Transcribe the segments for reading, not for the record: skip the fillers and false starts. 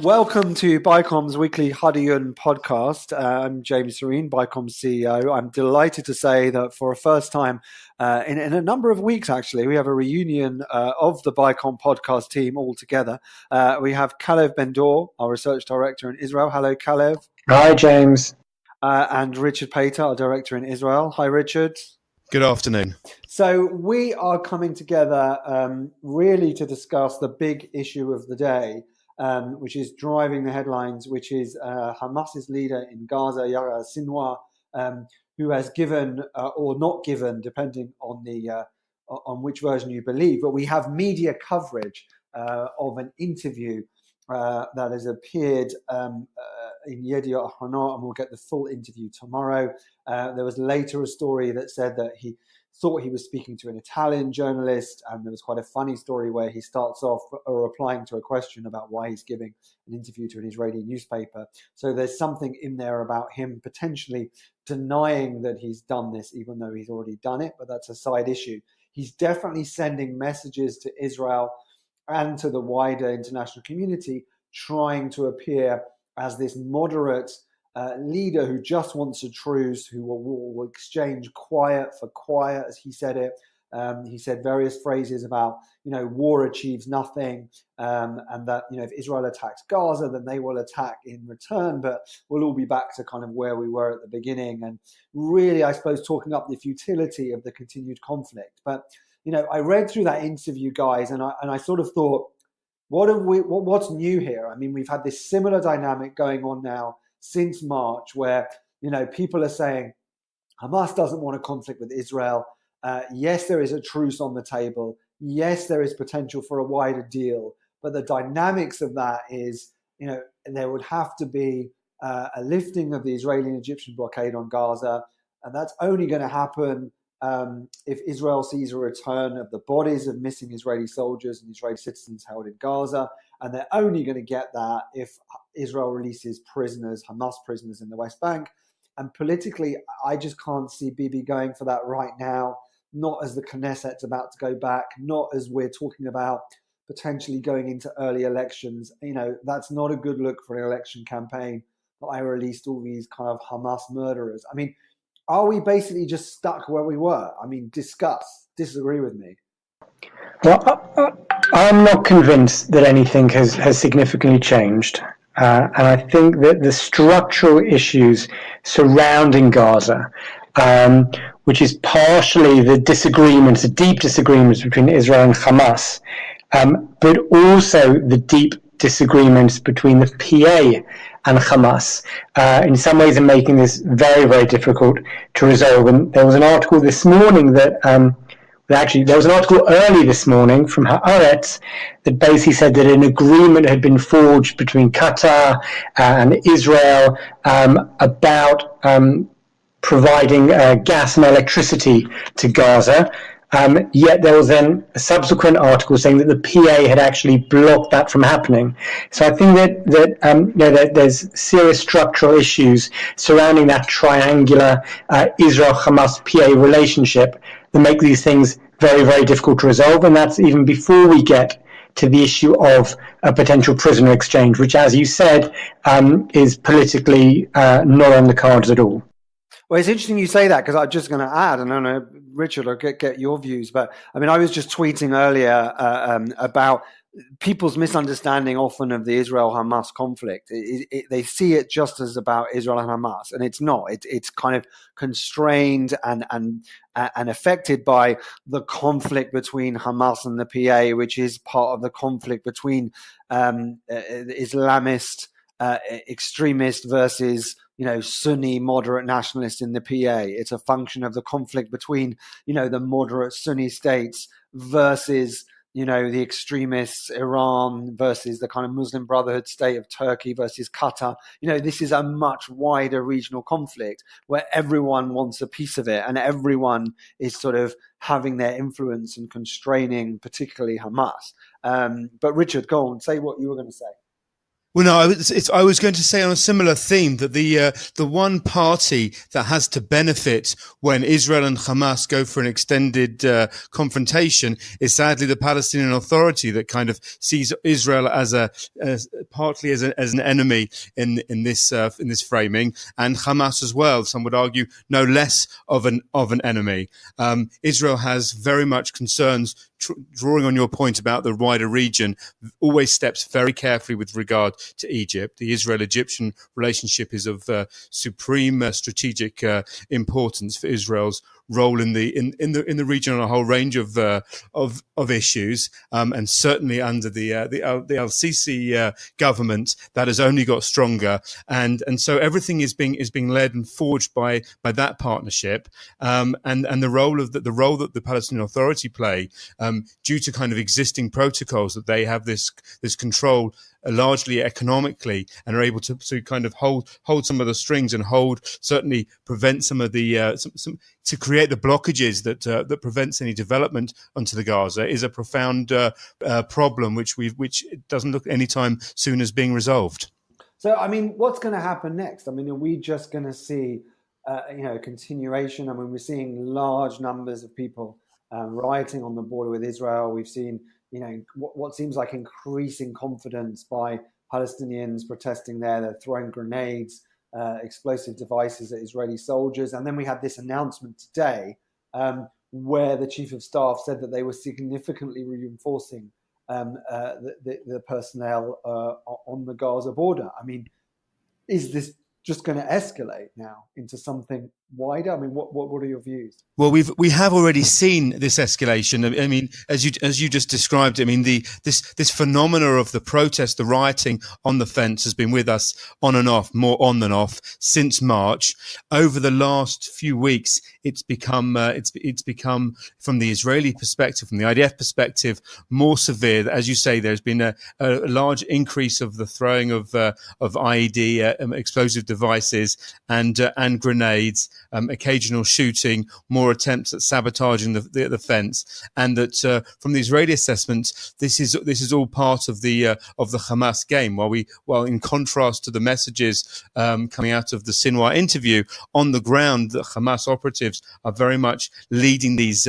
Welcome to BICOM's weekly Hadiyun podcast. I'm James Sorene, BICOM's CEO. I'm delighted to say that for a first time in a number of weeks, actually, we have a reunion of the BICOM podcast team all together. We have Calev Bendor, our research director in Israel. Hello, Calev. Hi, James. And Richard Pater, our director in Israel. Hi, Richard. Good afternoon. So we are coming together really to discuss the big issue of the day, which is driving the headlines, which is Hamas's leader in Gaza, Yahya Sinwar, who has given or not given, depending on the on which version you believe. But we have media coverage of an interview that has appeared in Yediot Ahronot, and we'll get the full interview tomorrow. There was later a story that said that he thought he was speaking to an Italian journalist, and there was quite a funny story where he starts off replying to a question about why he's giving an interview to an Israeli newspaper. So there's something in there about him potentially denying that he's done this, even though he's already done it, but that's a side issue. He's definitely sending messages to Israel and to the wider international community, trying to appear as this moderate leader who just wants a truce, who will exchange quiet for quiet, as he said it. He said various phrases about, war achieves nothing, and that, if Israel attacks Gaza, then they will attack in return, but we'll all be back to kind of where we were at the beginning. And really, I suppose, talking up the futility of the continued conflict. But, I read through that interview, guys, and I sort of thought, what's new here? I mean, we've had this similar dynamic going on now since March, where people are saying Hamas doesn't want a conflict with Israel. Yes, there is a truce on the table. Yes, there is potential for a wider deal. But the dynamics of that is, there would have to be a lifting of the Israeli and Egyptian blockade on Gaza, and that's only going to happen if Israel sees a return of the bodies of missing Israeli soldiers and Israeli citizens held in Gaza. And they're only going to get that if Israel releases prisoners, Hamas prisoners in the West Bank. And politically, I just can't see Bibi going for that right now, not as the Knesset's about to go back, not as we're talking about potentially going into early elections. That's not a good look for an election campaign, that I released all these kind of Hamas murderers. I mean, are we basically just stuck where we were? I mean, disagree with me. Well, I'm not convinced that anything has significantly changed. And I think that the structural issues surrounding Gaza, which is partially the deep disagreements between Israel and Hamas, but also the deep disagreements between the PA and Hamas, in some ways are making this very, very difficult to resolve. And there was an article this morning there was an article early this morning from Haaretz that basically said that an agreement had been forged between Qatar and Israel about providing gas and electricity to Gaza. Yet there was then a subsequent article saying that the PA had actually blocked that from happening. So I think that there's serious structural issues surrounding that triangular Israel-Hamas-PA relationship that make these things very, very difficult to resolve. And that's even before we get to the issue of a potential prisoner exchange, which, as you said, is politically not on the cards at all. Well, it's interesting you say that, because I'm just going to add, and I don't know, Richard, I'll get your views, but I mean, I was just tweeting earlier about people's misunderstanding often of the Israel-Hamas conflict. They see it just as about Israel and Hamas, and it's not. It's kind of constrained and affected by the conflict between Hamas and the PA, which is part of the conflict between Islamist extremist versus Sunni moderate nationalists in the PA. It's a function of the conflict between the moderate Sunni states versus the extremists, Iran versus the kind of Muslim Brotherhood state of Turkey versus Qatar. This is a much wider regional conflict where everyone wants a piece of it, and everyone is sort of having their influence and constraining, particularly Hamas. But Richard, go on, say what you were going to say. Well, no, I was going to say on a similar theme that the one party that has to benefit when Israel and Hamas go for an extended confrontation is sadly the Palestinian Authority, that kind of sees Israel as partly as an enemy in this framing, and Hamas as well. Some would argue no less of an enemy. Israel has very much concerns. Drawing on your point about the wider region, always steps very carefully with regard to Egypt. The Israel-Egyptian relationship is of supreme strategic importance for Israel's role in the region on a whole range of issues, and certainly under the al-Sisi government, that has only got stronger, and so everything is being led and forged by that partnership, and the role that the Palestinian Authority play, due to kind of existing protocols, that they have this control largely economically, and are able to kind of hold some of the strings, and certainly prevent some of the to create the blockages that prevents any development onto the Gaza, is a profound problem which doesn't look anytime soon as being resolved. So, I mean, what's going to happen next? I mean, are we just going to see continuation? I mean, we're seeing large numbers of people rioting on the border with Israel. We've seen what seems like increasing confidence by Palestinians protesting there. They're throwing grenades, explosive devices at Israeli soldiers. And then we had this announcement today where the chief of staff said that they were significantly reinforcing the personnel on the Gaza border. I mean, is this just going to escalate now into something wider? I mean, what are your views? Well, we have already seen this escalation. I mean, as you just described, I mean, this phenomena of the protest, the rioting on the fence, has been with us on and off, more on than off, since March. Over the last few weeks, it's become from the Israeli perspective, from the IDF perspective, more severe. As you say, there's been a large increase of the throwing of IED, explosive devices, and grenades, occasional shooting, more attempts at sabotaging the fence, and that from the Israeli assessment, this is all part of the Hamas game. While in contrast to the messages coming out of the Sinwar interview, on the ground, the Hamas operatives are very much leading these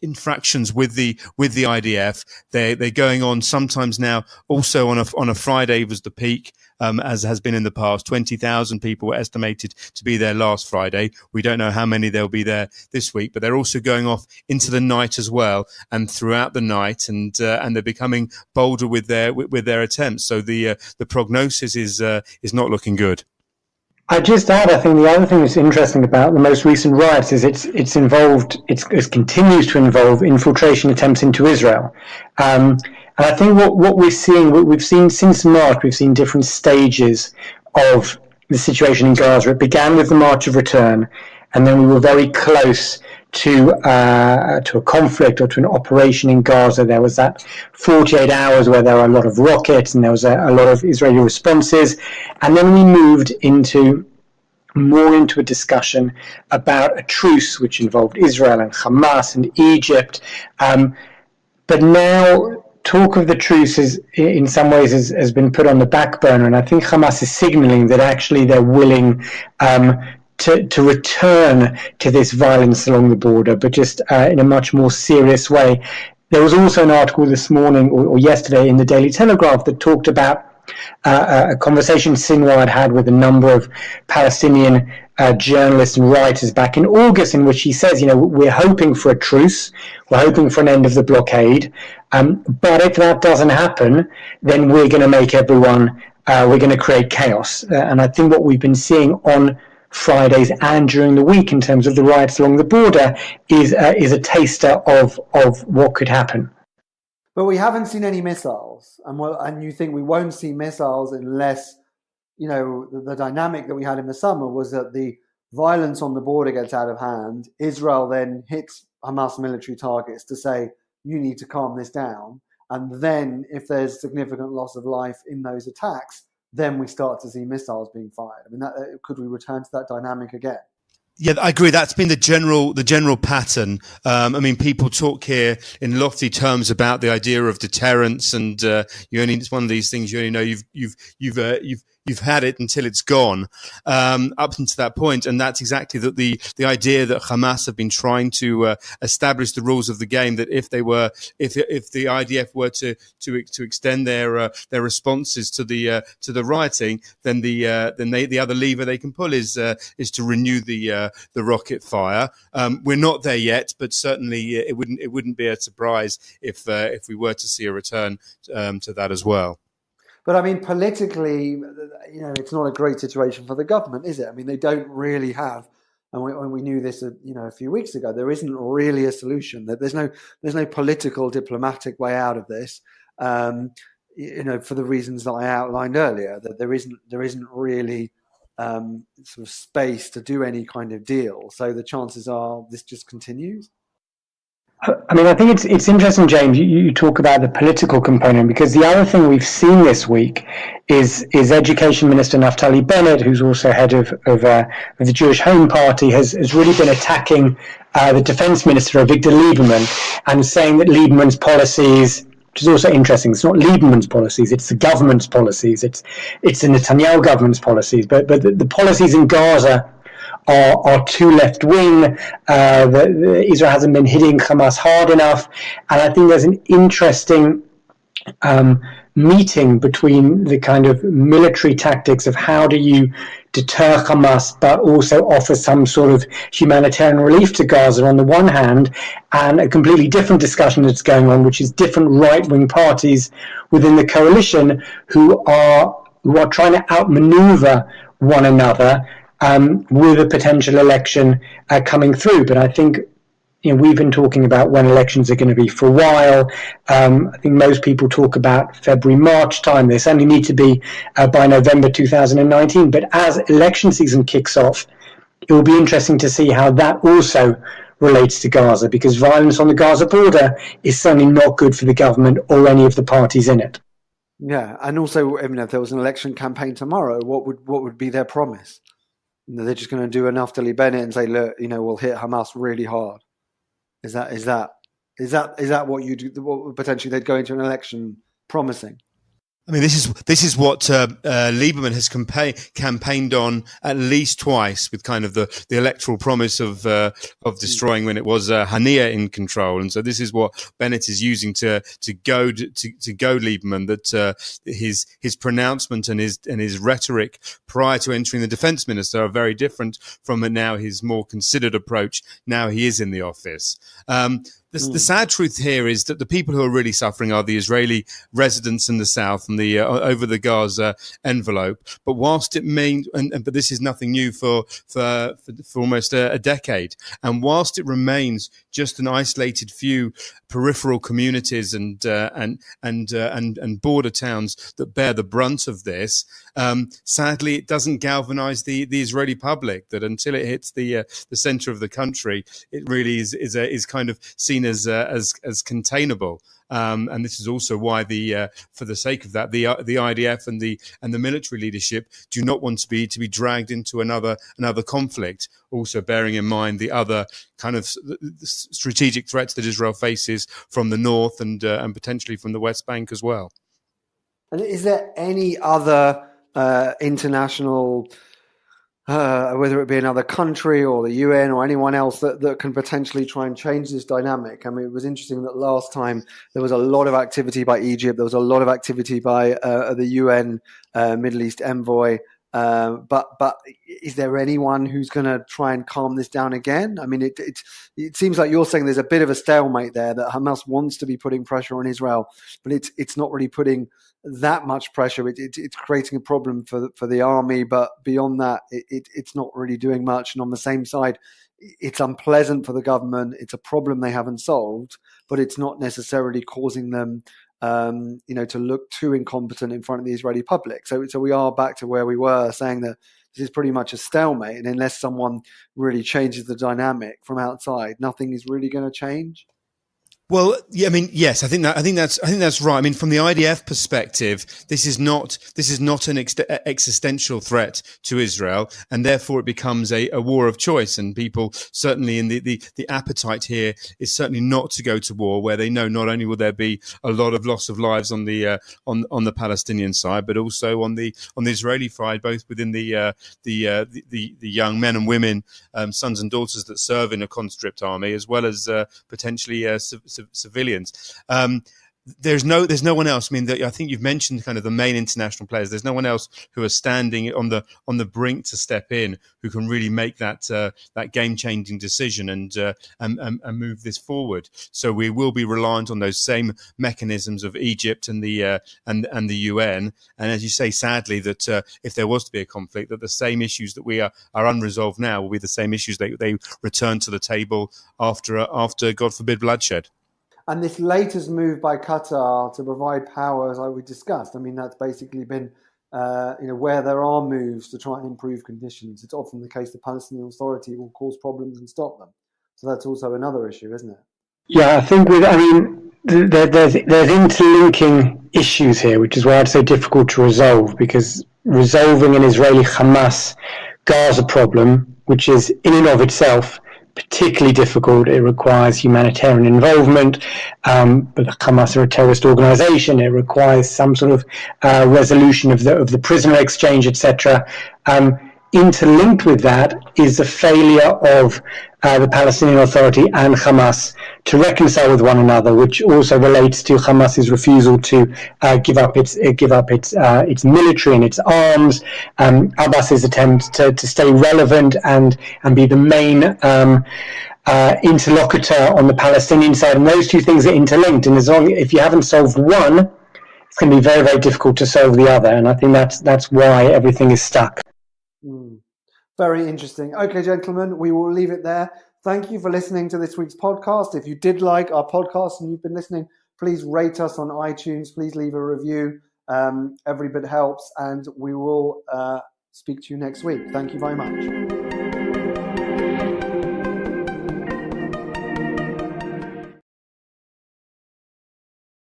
infractions with the IDF. They're going on sometimes now. Also on a Friday was the peak, as has been in the past. 20,000 people were estimated to be there last Friday. We don't know how many there'll be there this week, but they're also going off into the night as well, and throughout the night, and they're becoming bolder with their attempts. So the prognosis is not looking good. I just add, I think the other thing that's interesting about the most recent riots is it continues to involve infiltration attempts into Israel. And I think what we've seen since March, we've seen different stages of the situation in Gaza. It began with the March of Return, and then we were very close to a conflict or to an operation in Gaza. There was that 48 hours where there were a lot of rockets, and there was a lot of Israeli responses. And then we moved into a discussion about a truce which involved Israel and Hamas and Egypt. But now talk of the truce in some ways has been put on the back burner, and I think Hamas is signaling that actually they're willing to return to this violence along the border, but just in a much more serious way. There was also an article this morning or yesterday in the Daily Telegraph that talked about a conversation Sinwar had with a number of Palestinian journalists and writers back in August, in which he says, we're hoping for a truce, we're hoping for an end of the blockade, but if that doesn't happen, then we're going to make everyone, we're going to create chaos. And I think what we've been seeing on Fridays and during the week in terms of the riots along the border is a taster of what could happen. But we haven't seen any missiles, and you think we won't see missiles unless, the dynamic that we had in the summer was that the violence on the border gets out of hand. Israel then hits Hamas military targets to say, you need to calm this down. And then if there's significant loss of life in those attacks, then we start to see missiles being fired. I mean, could we return to that dynamic again? Yeah, I agree. That's been the general pattern. I mean, people talk here in lofty terms about the idea of deterrence, and it's one of these things you only know you've had it until it's gone, up until that point. And that's exactly the idea that Hamas have been trying to establish the rules of the game. That if the IDF were to extend their responses to the rioting, then the other lever they can pull is to renew the rocket fire. We're not there yet, but certainly it wouldn't be a surprise if we were to see a return to that as well. But I mean, politically, it's not a great situation for the government, is it? I mean, they don't really have, and we knew this, a few weeks ago. There isn't really a solution. That there's no political, diplomatic way out of this. For the reasons that I outlined earlier, that there isn't really sort of space to do any kind of deal. So the chances are this just continues. I mean, I think it's interesting, James, you talk about the political component, because the other thing we've seen this week is Education Minister Naftali Bennett, who's also head of the Jewish Home Party, has really been attacking the Defense Minister, Victor Lieberman, and saying that Lieberman's policies, which is also interesting, it's not Lieberman's policies, it's the government's policies, it's the Netanyahu government's policies, but the policies in Gaza are too left-wing. Israel hasn't been hitting Hamas hard enough, and I think there's an interesting meeting between the kind of military tactics of how do you deter Hamas but also offer some sort of humanitarian relief to Gaza on the one hand, and a completely different discussion that's going on, which is different right-wing parties within the coalition who are trying to outmaneuver one another with a potential election coming through. But I think we've been talking about when elections are going to be for a while. I think most people talk about February, March time. They certainly need to be by November 2019. But as election season kicks off, it will be interesting to see how that also relates to Gaza, because violence on the Gaza border is certainly not good for the government or any of the parties in it. Yeah, and also, if there was an election campaign tomorrow, what would be their promise? They're just going to do a Naftali Bennett and say, look, we'll hit Hamas really hard. Is that what you do? What potentially they'd go into an election promising? I mean, this is what Lieberman has campaigned on at least twice, with kind of the electoral promise of destroying when it was Hania in control, and so this is what Bennett is using to goad Lieberman, that his pronouncement and his rhetoric prior to entering the defense minister are very different from now his more considered approach now he is in the office. The sad truth here is that the people who are really suffering are the Israeli residents in the south and the over the Gaza envelope. But whilst it but this is nothing new for almost a decade. And whilst it remains just an isolated few peripheral communities and border towns that bear the brunt of this, sadly, it doesn't galvanize the Israeli public. That until it hits the center of the country, it really is kind of seen as containable. And this is also why for the sake of that, the IDF and the military leadership do not want to be dragged into another conflict. Also bearing in mind the other kind of strategic threats that Israel faces from the north and potentially from the West Bank as well. And is there any other international, whether it be another country or the UN or anyone else that can potentially try and change this dynamic? I mean, it was interesting that last time there was a lot of activity by Egypt. There was a lot of activity by the UN Middle East envoy. But is there anyone who's going to try and calm this down again? I mean, it seems like you're saying there's a bit of a stalemate there, that Hamas wants to be putting pressure on Israel, but it's not really putting that much pressure. It's creating a problem for the army, but beyond that, it's not really doing much. And on the same side, it's unpleasant for the government. It's a problem they haven't solved, but it's not necessarily causing them to look too incompetent in front of the Israeli public. So we are back to where we were, saying that this is pretty much a stalemate, and unless someone really changes the dynamic from outside, nothing is really going to change. Well, yeah, I mean, yes, I think that's right. I mean, from the IDF perspective, this is not an existential threat to Israel, and therefore it becomes a war of choice. And people certainly in the appetite here is certainly not to go to war, where they know not only will there be a lot of loss of lives on the on the Palestinian side, but also on the Israeli side, both within the young men and women, sons and daughters that serve in a conscript army, as well as potentially civilians. There's no one else. I mean, I think you've mentioned kind of the main international players. There's no one else who are standing on the brink to step in, who can really make that game changing decision and move this forward. So we will be reliant on those same mechanisms of Egypt and the UN. And as you say, sadly, that if there was to be a conflict, that the same issues that we are unresolved now will be the same issues they return to the table after God forbid bloodshed. And this latest move by Qatar to provide power, as we discussed, I mean, that's basically been, where there are moves to try and improve conditions, it's often the case the Palestinian Authority will cause problems and stop them. So that's also another issue, isn't it? Yeah, I think there's interlinking issues here, which is why it's so difficult to resolve, because resolving an Israeli-Hamas Gaza problem, which is in and of itself particularly difficult. It requires humanitarian involvement, but Hamas are a terrorist organization. It requires some sort of resolution of the prisoner exchange, etc. Interlinked with that is the failure of the Palestinian Authority and Hamas to reconcile with one another, which also relates to Hamas's refusal to give up its military and its arms. Abbas's attempt to stay relevant and be the main interlocutor on the Palestinian side, and those two things are interlinked. And if you haven't solved one, it's going to be very, very difficult to solve the other. And I think that's why everything is stuck. Very interesting. Okay, gentlemen, we will leave it there. Thank you for listening to this week's podcast. If you did like our podcast and you've been listening, please rate us on iTunes. Please leave a review. Every bit helps, and we will speak to you next week. Thank you very much.